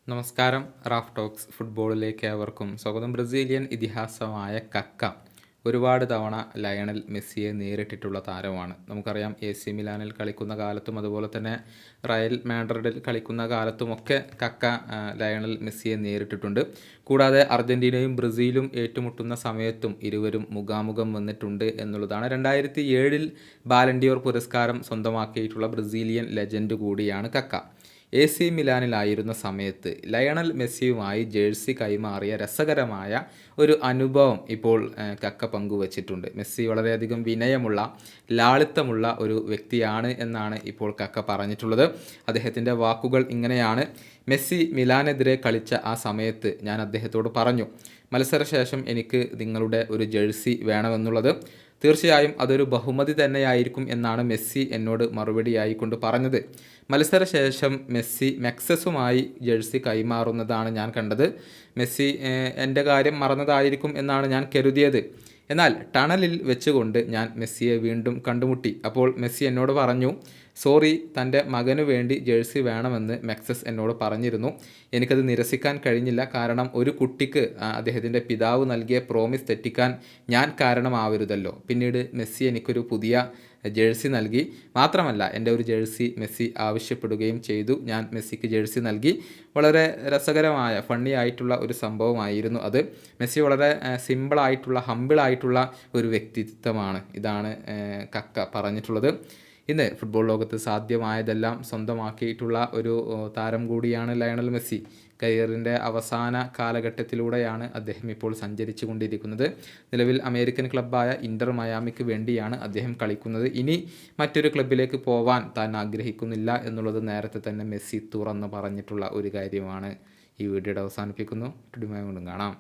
നമസ്കാരം. Raf talks ഫുട്ബോളിലേക്ക് ഏവർക്കും സ്വാഗതം. ബ്രസീലിയൻ ഇതിഹാസമായ കക്ക ഒരുപാട് തവണ ലയണൽ മെസ്സിയെ നേരിട്ടിട്ടുള്ള താരമാണ്. നമുക്കറിയാം, AC മിലാനിൽ കളിക്കുന്ന കാലത്തും അതുപോലെ തന്നെ റയൽ മാഡ്രിഡിൽ കളിക്കുന്ന കാലത്തുമൊക്കെ കക്ക ലയണൽ മെസ്സിയെ നേരിട്ടിട്ടുണ്ട്. കൂടാതെ അർജൻറ്റീനയും ബ്രസീലും ഏറ്റുമുട്ടുന്ന സമയത്തും ഇരുവരും മുഖാമുഖം വന്നിട്ടുണ്ട് എന്നുള്ളതാണ്. 2007 ബാലൻഡിയോർ പുരസ്കാരം സ്വന്തമാക്കിയിട്ടുള്ള ബ്രസീലിയൻ ലെജൻഡ് കൂടിയാണ് കക്ക. AC മിലാനിലായിരുന്ന സമയത്ത് ലയണൽ മെസ്സിയുമായി ജേഴ്സി കൈമാറിയ രസകരമായ ഒരു അനുഭവം ഇപ്പോൾ കക്ക പങ്കുവച്ചിട്ടുണ്ട്. മെസ്സി വളരെയധികം വിനയമുള്ള, ലാളിത്തമുള്ള ഒരു വ്യക്തിയാണ് എന്നാണ് ഇപ്പോൾ കക്ക പറഞ്ഞിട്ടുള്ളത്. അദ്ദേഹത്തിൻ്റെ വാക്കുകൾ ഇങ്ങനെയാണ്: മെസ്സി മിലാനെതിരെ കളിച്ച ആ സമയത്ത് ഞാൻ അദ്ദേഹത്തോട് പറഞ്ഞു, മത്സരശേഷം എനിക്ക് നിങ്ങളുടെ ഒരു ജേഴ്സി വേണമെന്നുള്ളത്. തീർച്ചയായും അതൊരു ബഹുമതി തന്നെയായിരിക്കും എന്നാണ് മെസ്സി എന്നോട് മറുപടിയായി കൊണ്ട് പറഞ്ഞത്. മത്സരശേഷം മെസ്സി മെക്സസുമായി ജേഴ്സി കൈമാറുന്നതാണ് ഞാൻ കണ്ടത്. മെസ്സി എൻ്റെ കാര്യം മറന്നതായിരിക്കും എന്നാണ് ഞാൻ കരുതിയത്. എന്നാൽ ടണലിൽ വെച്ചുകൊണ്ട് ഞാൻ മെസ്സിയെ വീണ്ടും കണ്ടുമുട്ടി. അപ്പോൾ മെസ്സി എന്നോട് പറഞ്ഞു, സോറി, തൻ്റെ മകനു വേണ്ടി ജേഴ്സി വേണമെന്ന് മെക്സസ് എന്നോട് പറഞ്ഞിരുന്നു. എനിക്കത് നിരസിക്കാൻ കഴിഞ്ഞില്ല. കാരണം ഒരു കുട്ടിക്ക് അദ്ദേഹത്തിൻ്റെ പിതാവ് നൽകിയ പ്രോമിസ് തെറ്റിക്കാൻ ഞാൻ കാരണമാവരുതല്ലോ. പിന്നീട് മെസ്സി എനിക്കൊരു പുതിയ ജേഴ്സി നൽകി. മാത്രമല്ല, എൻ്റെ ഒരു ജേഴ്സി മെസ്സി ആവശ്യപ്പെടുകയും ചെയ്തു. ഞാൻ മെസ്സിക്ക് ജേഴ്സി നൽകി. വളരെ രസകരമായ, ഫണ്ണി ആയിട്ടുള്ള ഒരു സംഭവമായിരുന്നു അത്. മെസ്സി വളരെ സിമ്പിളായിട്ടുള്ള, ഹമ്പിളായിട്ടുള്ള ഒരു വ്യക്തിത്വമാണ്. ഇതാണ് കക്ക പറഞ്ഞിട്ടുള്ളത്. ഇന്ന് ഫുട്ബോൾ ലോകത്ത് സാധ്യമായതെല്ലാം സ്വന്തമാക്കിയിട്ടുള്ള ഒരു താരം കൂടിയാണ് ലയണൽ മെസ്സി. കരിയറിൻ്റെ അവസാന കാലഘട്ടത്തിലൂടെയാണ് അദ്ദേഹം ഇപ്പോൾ സഞ്ചരിച്ചു കൊണ്ടിരിക്കുന്നത്. നിലവിൽ അമേരിക്കൻ ക്ലബ്ബായ ഇൻ്റർ മയാമിക്ക് വേണ്ടിയാണ് അദ്ദേഹം കളിക്കുന്നത്. ഇനി മറ്റൊരു ക്ലബ്ബിലേക്ക് പോവാൻ താൻ ആഗ്രഹിക്കുന്നില്ല എന്നുള്ളത് നേരത്തെ തന്നെ മെസ്സി തുറന്ന് പറഞ്ഞിട്ടുള്ള ഒരു കാര്യമാണ്. ഈ വീഡിയോയുടെ അവസാനിപ്പിക്കുന്നു. വീണ്ടും കാണാം.